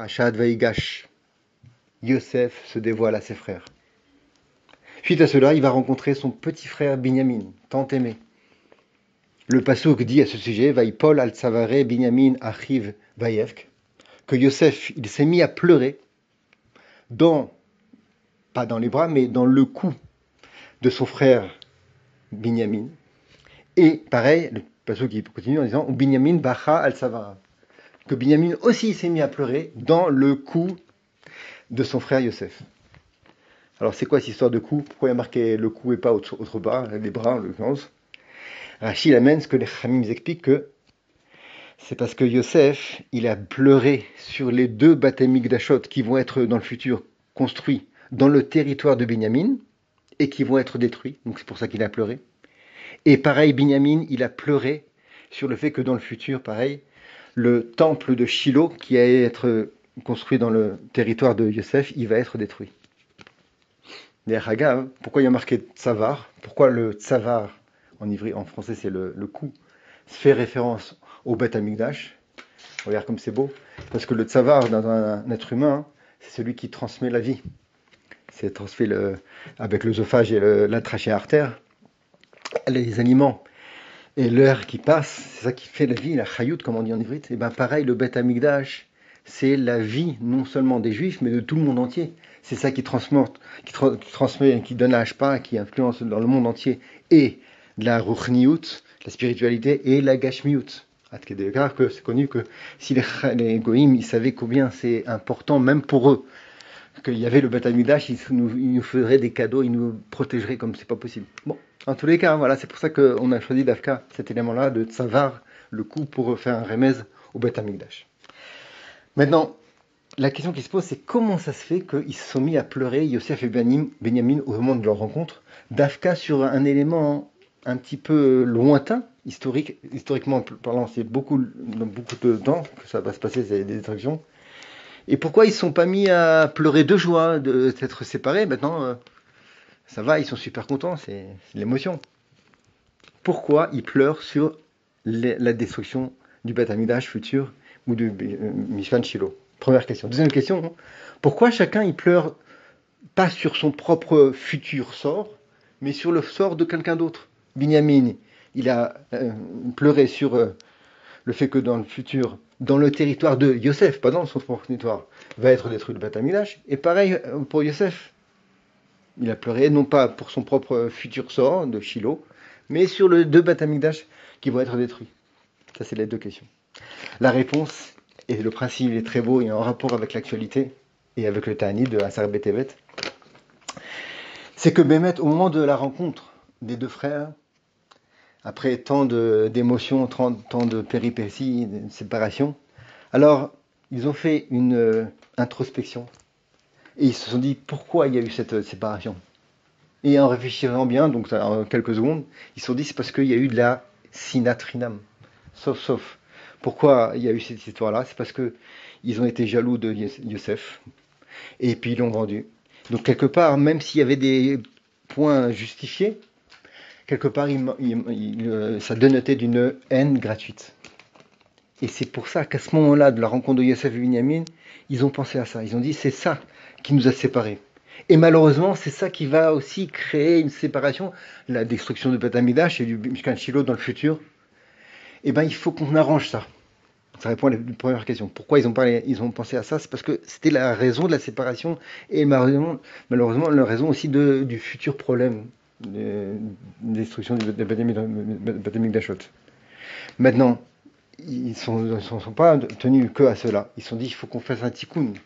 Parashat Vaïgash, Yosef se dévoile à ses frères. Suite à cela, il va rencontrer son petit frère Binyamin, tant aimé. Le passouk dit à ce sujet, Vaïpol al Tsavare Binyamin Achiv Vayevk, que Yosef, il s'est mis à pleurer, pas dans les bras, mais dans le cou de son frère Binyamin. Et pareil, le passouk qui continue en disant, Binyamin Bacha al Tsavara, que Binyamin aussi s'est mis à pleurer dans le cou de son frère Yosef. Alors c'est quoi cette histoire de cou? Pourquoi il y a marqué le cou et pas autre part, les bras en l'occurrence? Rachid amène ce que les Khamim expliquent que c'est parce que Yosef, il a pleuré sur les deux Bate Mikdashot qui vont être dans le futur construits dans le territoire de Binyamin et qui vont être détruits. Donc c'est pour ça qu'il a pleuré. Et pareil, Binyamin, il a pleuré sur le fait que dans le futur, pareil, le temple de Shiloh qui allait être construit dans le territoire de Yosef, il va être détruit. D'ailleurs, pourquoi il y a marqué Tsavar? Pourquoi le Tsavar, en français c'est le cou, fait référence au Beth Amikdash? Regarde comme c'est beau. Parce que le Tsavar dans un être humain, c'est celui qui transmet la vie. C'est transmet avec l'œsophage et la trachée artère, les aliments et l'air qui passe, c'est ça qui fait la vie, la chayout comme on dit en ivrite. Et bien pareil, le Beth Amikdash, c'est la vie non seulement des juifs, mais de tout le monde entier. C'est ça qui transmet, qui donne la hashpa, qui influence dans le monde entier, et de la ruchniout, la spiritualité, et la gashmiout. C'est connu que si les goïms, ils savaient combien c'est important, même pour eux, qu'il y avait le Beth Amikdash, ils nous feraient des cadeaux, ils nous protégeraient comme c'est pas possible. Bon, en tous les cas, voilà, c'est pour ça qu'on a choisi d'Afka, cet élément-là, de Tsavar, le coup pour faire un remez au Beth Amikdash. Maintenant, la question qui se pose, c'est comment ça se fait qu'ils se sont mis à pleurer, Yosef et Benyamin, au moment de leur rencontre, d'Afka sur un élément un petit peu lointain, historiquement parlant, c'est beaucoup de temps que ça va se passer, c'est des distractions. Et pourquoi ils ne sont pas mis à pleurer de joie d'être séparés? Maintenant, ça va, ils sont super contents, c'est l'émotion. Pourquoi ils pleurent sur la destruction du Beth Amikdash futur ou du Mishkan Shiloh? Première question. Deuxième question, pourquoi chacun il pleure pas sur son propre futur sort, mais sur le sort de quelqu'un d'autre? Binyamin, il a pleuré sur le fait que dans le futur, dans le territoire de Yosef, pas dans son propre territoire, va être détruit le Beth Amikdash. Et pareil pour Yosef. Il a pleuré non pas pour son propre futur sort de Shiloh, mais sur les deux Beth Amikdash qui vont être détruits. Ça, c'est les deux questions. La réponse, et le principe est très beau, il est en rapport avec l'actualité et avec le Ta'anit de Asar Betevet, c'est que Bémet, au moment de la rencontre des deux frères, après tant d'émotions, tant de péripéties, de séparation, alors ils ont fait une introspection et ils se sont dit pourquoi il y a eu cette séparation. Et en réfléchissant bien, donc en quelques secondes, ils se sont dit c'est parce qu'il y a eu de la sinatrinam. Sauf. Pourquoi il y a eu cette histoire-là? C'est parce qu'ils ont été jaloux de Yosef et puis ils l'ont vendu. Donc quelque part, même s'il y avait des points justifiés, quelque part ça dénotait d'une haine gratuite. Et c'est pour ça qu'à ce moment-là, de la rencontre de Yosef et Binyamin, ils ont pensé à ça. Ils ont dit c'est ça qui nous a séparés. Et malheureusement, c'est ça qui va aussi créer une séparation, la destruction de Beth Amikdash et du Mishkan Shiloh dans le futur. Eh bien, il faut qu'on arrange ça. Ça répond à la première question. Pourquoi ils ont pensé à ça? C'est parce que c'était la raison de la séparation et malheureusement la raison aussi du futur problème de destruction de Beth Amikdashot. Maintenant, ils ne sont pas tenus que à cela. Ils se sont dit, il faut qu'on fasse un tikkun. Il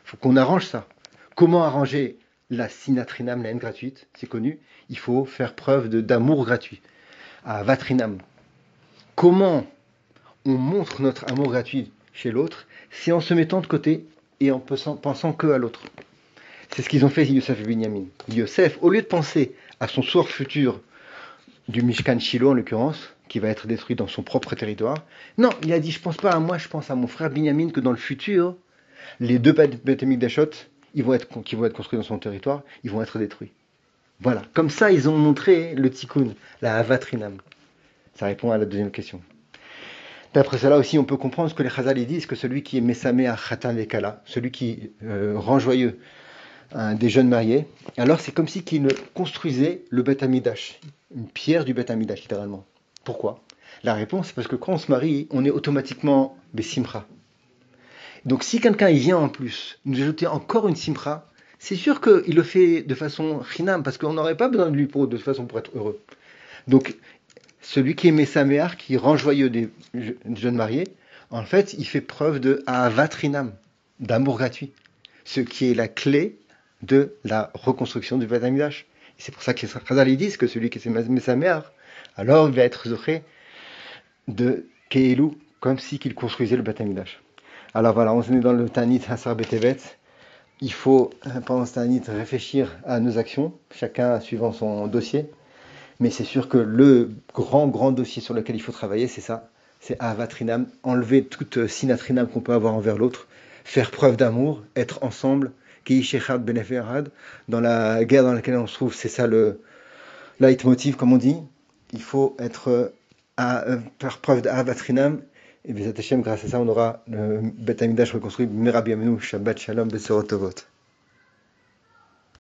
faut qu'on arrange ça. Comment arranger la sinatrinam, la haine gratuite? C'est connu. Il faut faire preuve d'amour gratuit. À vatrinam. Comment on montre notre amour gratuit chez l'autre? C'est en se mettant de côté et en pensant que à l'autre. C'est ce qu'ils ont fait Yosef et Binyamin. Yosef, au lieu de penser à son sort futur du Mishkan Shiloh en l'occurrence, qui va être détruit dans son propre territoire, non, il a dit je pense pas à moi, je pense à mon frère Binyamin que dans le futur, les deux Beth Amikdashot qui vont être construits dans son territoire, ils vont être détruits. Voilà, comme ça ils ont montré le tikkun, la avatrinam. Ça répond à la deuxième question. D'après cela aussi, on peut comprendre ce que les Chazal ils disent, que celui qui est Messamé à Khatan Vekala, celui qui rend joyeux des jeunes mariés, alors c'est comme si qu'il construisait le Beth Amidash, une pierre du Beth Amidash, littéralement. Pourquoi? La réponse, c'est parce que quand on se marie, on est automatiquement Bessimcha. Donc si quelqu'un il vient en plus nous ajouter encore une Simcha, c'est sûr qu'il le fait de façon chinam, parce qu'on n'aurait pas besoin de lui de façon pour être heureux. Donc celui qui est Messaméar, qui rend joyeux des jeunes mariés, en fait, il fait preuve de avatrinam, d'amour gratuit, ce qui est la clé de la reconstruction du Beth Amikdash. Et c'est pour ça que les Chazal disent que celui qui est Messaméar, alors il va être zoché de Keelu, comme si qu'il construisait le Beth Amikdash. Alors voilà, on se met dans le Tanit Hasar Betevet. Il faut, pendant ce Tanit, réfléchir à nos actions, chacun suivant son dossier. Mais c'est sûr que le grand dossier sur lequel il faut travailler, c'est ça. C'est Avatrinam, enlever toute sinatrinam qu'on peut avoir envers l'autre, faire preuve d'amour, être ensemble, Keishechad Beneferad. Dans la guerre dans laquelle on se trouve, c'est ça le leitmotiv, comme on dit. Il faut être faire preuve d'Avatrinam. Et Bezat Hashem, grâce à ça, on aura le Beth Amikdash reconstruit. Merabi Amenu, Shabbat Shalom, Besorot Tovot.